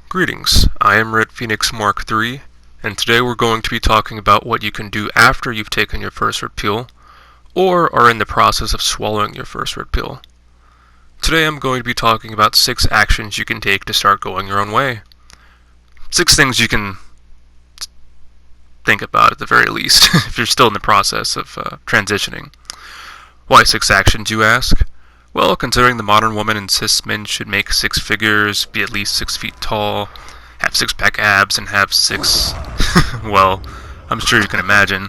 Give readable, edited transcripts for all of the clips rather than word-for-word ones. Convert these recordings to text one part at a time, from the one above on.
Greetings, I am Red Phoenix Mark III, and today we're going to be talking about what you can do after you've taken your first red pill, or are in the process of swallowing your first red pill. Today I'm going to be talking about 6 actions you can take to start going your own way. 6 things you can think about at the very least, if you're still in the process of transitioning. Why 6 actions, you ask? Well, considering the modern woman insists men should make 6 figures, be at least 6 feet tall, have 6-pack abs, and have 6... well, I'm sure you can imagine.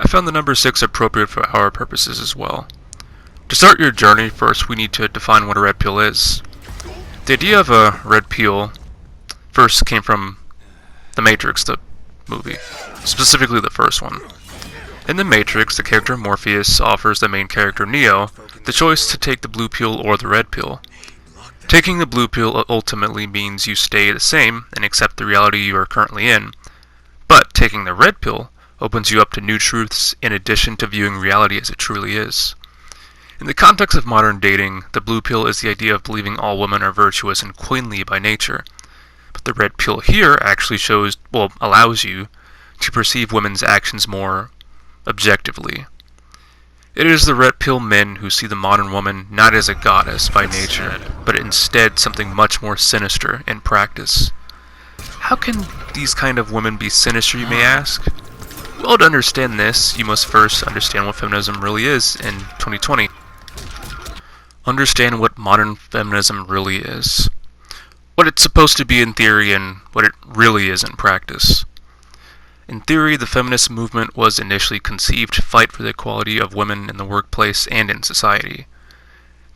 I found the number 6 appropriate for our purposes as well. To start your journey, first we need to define what a red pill is. The idea of a red pill first came from The Matrix, the movie, specifically the first one. In The Matrix, the character Morpheus offers the main character Neo the choice to take the blue pill or the red pill. Taking the blue pill ultimately means you stay the same and accept the reality you are currently in, but taking the red pill opens you up to new truths in addition to viewing reality as it truly is. In the context of modern dating, the blue pill is the idea of believing all women are virtuous and queenly by nature, but the red pill here actually allows you to perceive women's actions more objectively. It is the red pill men who see the modern woman not as a goddess by nature, but instead something much more sinister in practice. How can these kind of women be sinister, you may ask? Well, to understand this, you must first understand what feminism really is in 2020. Understand what modern feminism really is. What it's supposed to be in theory and what it really is in practice. In theory, the feminist movement was initially conceived to fight for the equality of women in the workplace and in society.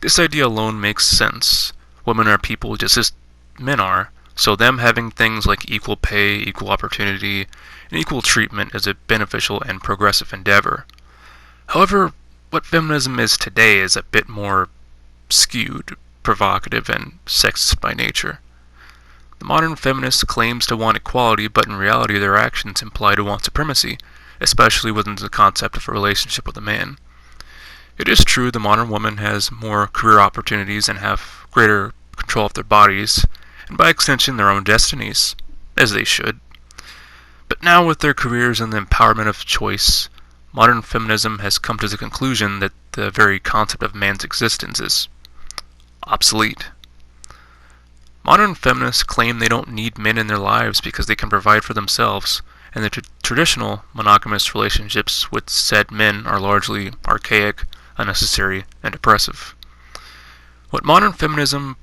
This idea alone makes sense. Women are people just as men are, so them having things like equal pay, equal opportunity, and equal treatment is a beneficial and progressive endeavor. However, what feminism is today is a bit more skewed, provocative, and sexist by nature. The modern feminist claims to want equality, but in reality their actions imply to want supremacy, especially within the concept of a relationship with a man. It is true the modern woman has more career opportunities and have greater control of their bodies, and by extension their own destinies, as they should. But now with their careers and the empowerment of choice, modern feminism has come to the conclusion that the very concept of man's existence is obsolete. Modern feminists claim they don't need men in their lives because they can provide for themselves, and the traditional monogamous relationships with said men are largely archaic, unnecessary, and oppressive. What modern feminism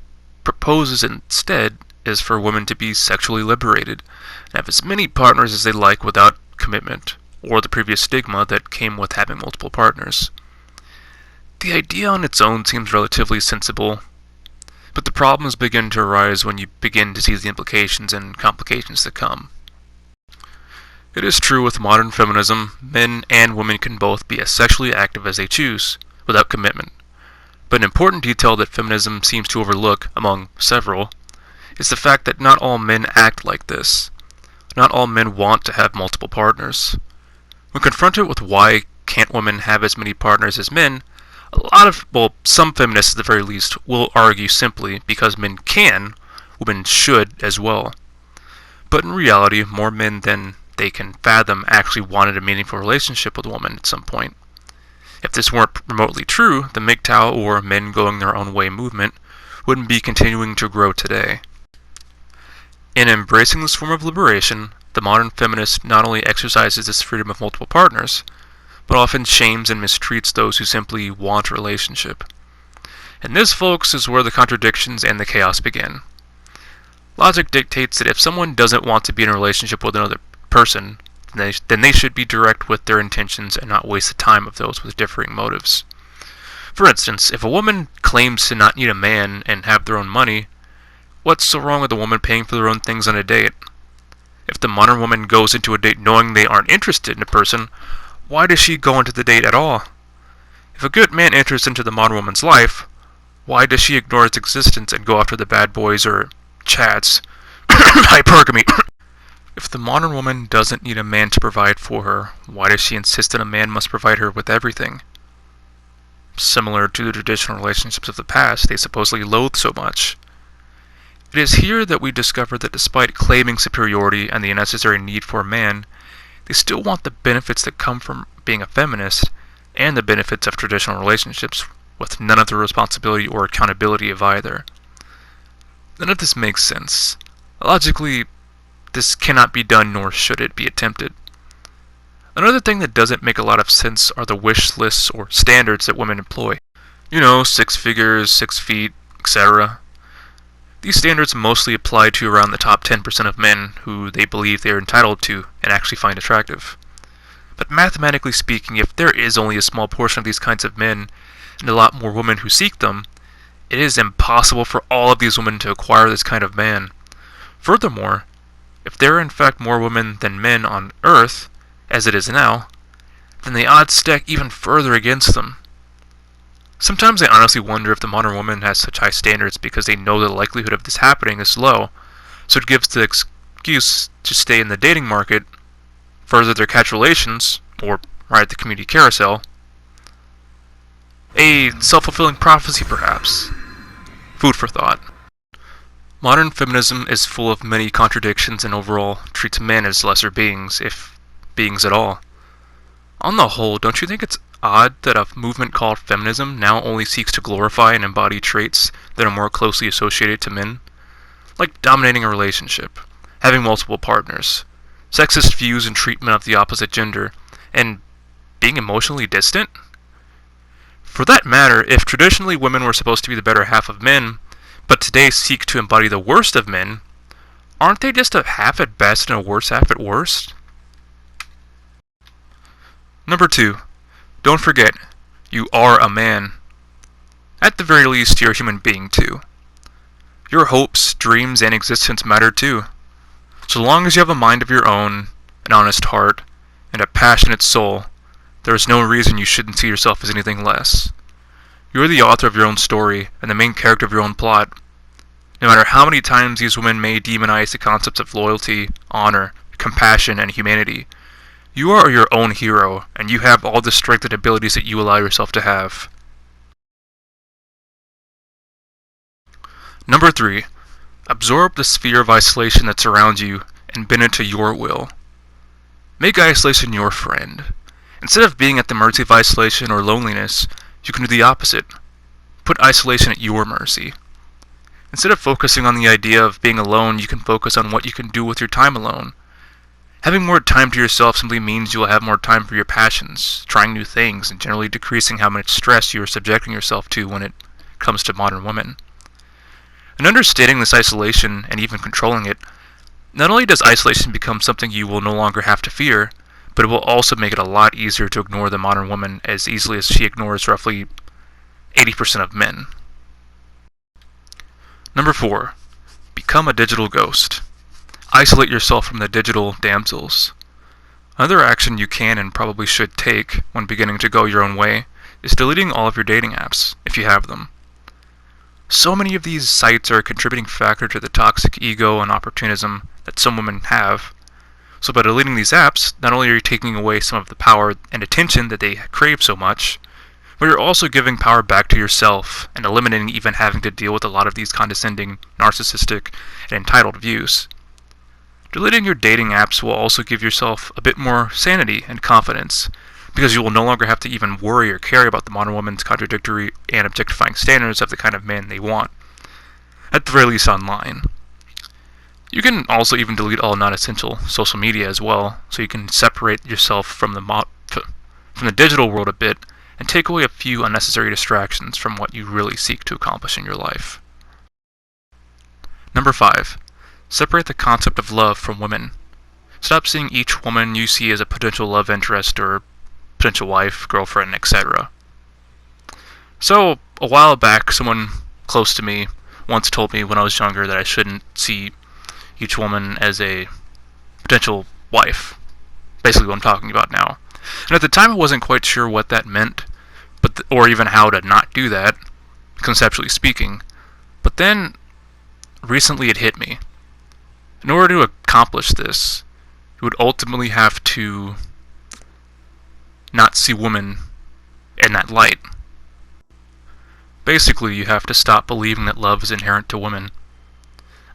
proposes instead is for women to be sexually liberated, and have as many partners as they like without commitment, or the previous stigma that came with having multiple partners. The idea on its own seems relatively sensible, but the problems begin to arise when you begin to see the implications and complications that come. It is true with modern feminism, men and women can both be as sexually active as they choose, without commitment. But an important detail that feminism seems to overlook, among several, is the fact that not all men act like this. Not all men want to have multiple partners. When confronted with why can't women have as many partners as men, some feminists at the very least will argue simply because men can, women should as well. But in reality, more men than they can fathom actually wanted a meaningful relationship with a woman at some point. If this weren't remotely true, the MGTOW or men going their own way movement wouldn't be continuing to grow today. In embracing this form of liberation, the modern feminist not only exercises this freedom of multiple partners, but often shames and mistreats those who simply want a relationship. And this, folks, is where the contradictions and the chaos begin. Logic dictates that if someone doesn't want to be in a relationship with another person, then they should be direct with their intentions and not waste the time of those with differing motives. For instance, if a woman claims to not need a man and have their own money, what's so wrong with a woman paying for their own things on a date? If the modern woman goes into a date knowing they aren't interested in a person, why does she go into the date at all? If a good man enters into the modern woman's life, why does she ignore its existence and go after the bad boys or chads? Hypergamy. If the modern woman doesn't need a man to provide for her, why does she insist that a man must provide her with everything? Similar to the traditional relationships of the past they supposedly loathe so much. It is here that we discover that despite claiming superiority and the unnecessary need for a man, they still want the benefits that come from being a feminist and the benefits of traditional relationships, with none of the responsibility or accountability of either. None of this makes sense. Logically, this cannot be done, nor should it be attempted. Another thing that doesn't make a lot of sense are the wish lists or standards that women employ. 6 figures, 6 feet, etc. These standards mostly apply to around the top 10% of men who they believe they are entitled to and actually find attractive. But mathematically speaking, if there is only a small portion of these kinds of men and a lot more women who seek them, it is impossible for all of these women to acquire this kind of man. Furthermore, if there are in fact more women than men on Earth, as it is now, then the odds stack even further against them. Sometimes I honestly wonder if the modern woman has such high standards because they know the likelihood of this happening is low, so it gives the excuse to stay in the dating market, further their catch relations, or ride the community carousel. A self-fulfilling prophecy, perhaps. Food for thought. Modern feminism is full of many contradictions and overall treats men as lesser beings, if beings at all. On the whole, don't you think it's odd that a movement called feminism now only seeks to glorify and embody traits that are more closely associated to men? Like dominating a relationship, having multiple partners, sexist views and treatment of the opposite gender, and being emotionally distant? For that matter, if traditionally women were supposed to be the better half of men, but today seek to embody the worst of men, aren't they just a half at best and a worse half at worst? Number 2. Don't forget, you are a man. At the very least, you're a human being too. Your hopes, dreams, and existence matter too. So long as you have a mind of your own, an honest heart, and a passionate soul, there is no reason you shouldn't see yourself as anything less. You are the author of your own story and the main character of your own plot. No matter how many times these women may demonize the concepts of loyalty, honor, compassion, and humanity, you are your own hero, and you have all the strength and abilities that you allow yourself to have. Number 3. Absorb the sphere of isolation that surrounds you and bend it to your will. Make isolation your friend. Instead of being at the mercy of isolation or loneliness, you can do the opposite. Put isolation at your mercy. Instead of focusing on the idea of being alone, you can focus on what you can do with your time alone. Having more time to yourself simply means you will have more time for your passions, trying new things, and generally decreasing how much stress you are subjecting yourself to when it comes to modern women. And understanding this isolation, and even controlling it, not only does isolation become something you will no longer have to fear, but it will also make it a lot easier to ignore the modern woman as easily as she ignores roughly 80% of men. Number 4. Become a digital ghost. Isolate yourself from the digital damsels. Another action you can and probably should take when beginning to go your own way is deleting all of your dating apps, if you have them. So many of these sites are a contributing factor to the toxic ego and opportunism that some women have. So by deleting these apps, not only are you taking away some of the power and attention that they crave so much, but you're also giving power back to yourself and eliminating even having to deal with a lot of these condescending, narcissistic, and entitled views. Deleting your dating apps will also give yourself a bit more sanity and confidence, because you will no longer have to even worry or care about the modern woman's contradictory and objectifying standards of the kind of man they want, at the very least online. You can also even delete all non-essential social media as well, so you can separate yourself from the digital world a bit and take away a few unnecessary distractions from what you really seek to accomplish in your life. Number 5. Separate the concept of love from women. Stop seeing each woman you see as a potential love interest or potential wife, girlfriend, etc. So, a while back, someone close to me once told me when I was younger that I shouldn't see each woman as a potential wife. Basically what I'm talking about now. And at the time I wasn't quite sure what that meant, or even how to not do that, conceptually speaking. But then, recently it hit me. In order to accomplish this, you would ultimately have to not see women in that light. Basically, you have to stop believing that love is inherent to women.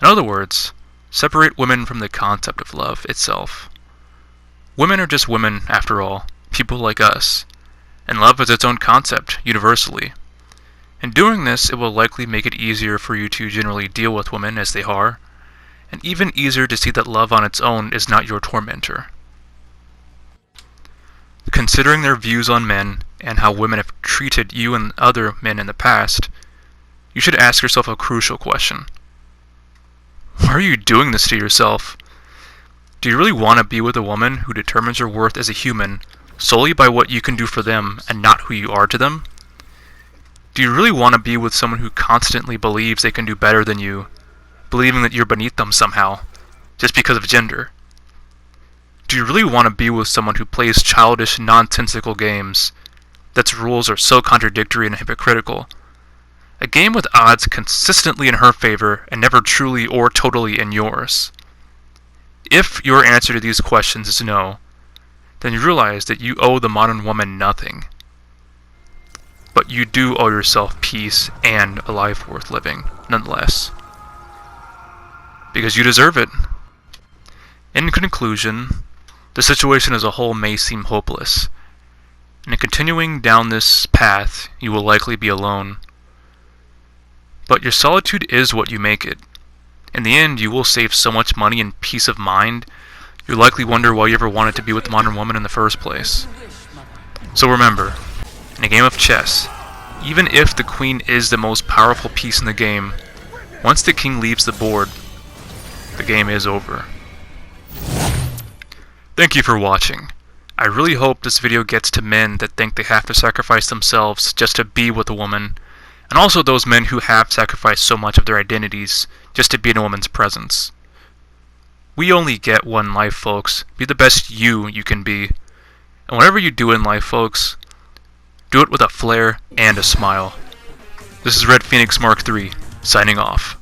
In other words, separate women from the concept of love itself. Women are just women, after all, people like us, and love is its own concept, universally. In doing this, it will likely make it easier for you to generally deal with women as they are, and even easier to see that love on its own is not your tormentor. Considering their views on men and how women have treated you and other men in the past, you should ask yourself a crucial question. Why are you doing this to yourself? Do you really want to be with a woman who determines your worth as a human solely by what you can do for them and not who you are to them? Do you really want to be with someone who constantly believes they can do better than you, believing that you're beneath them somehow, just because of gender? Do you really want to be with someone who plays childish, nonsensical games, that's rules are so contradictory and hypocritical? A game with odds consistently in her favor and never truly or totally in yours. If your answer to these questions is no, then you realize that you owe the modern woman nothing. But you do owe yourself peace and a life worth living, nonetheless. Because you deserve it. In conclusion, the situation as a whole may seem hopeless, and in continuing down this path, you will likely be alone. But your solitude is what you make it. In the end, you will save so much money and peace of mind, you'll likely wonder why you ever wanted to be with the modern woman in the first place. So remember, in a game of chess, even if the queen is the most powerful piece in the game, once the king leaves the board, the game is over. Thank you for watching. I really hope this video gets to men that think they have to sacrifice themselves just to be with a woman, and also those men who have sacrificed so much of their identities just to be in a woman's presence. We only get one life, folks. Be the best you can be. And whatever you do in life, folks, do it with a flair and a smile. This is Red Phoenix Mark III, signing off.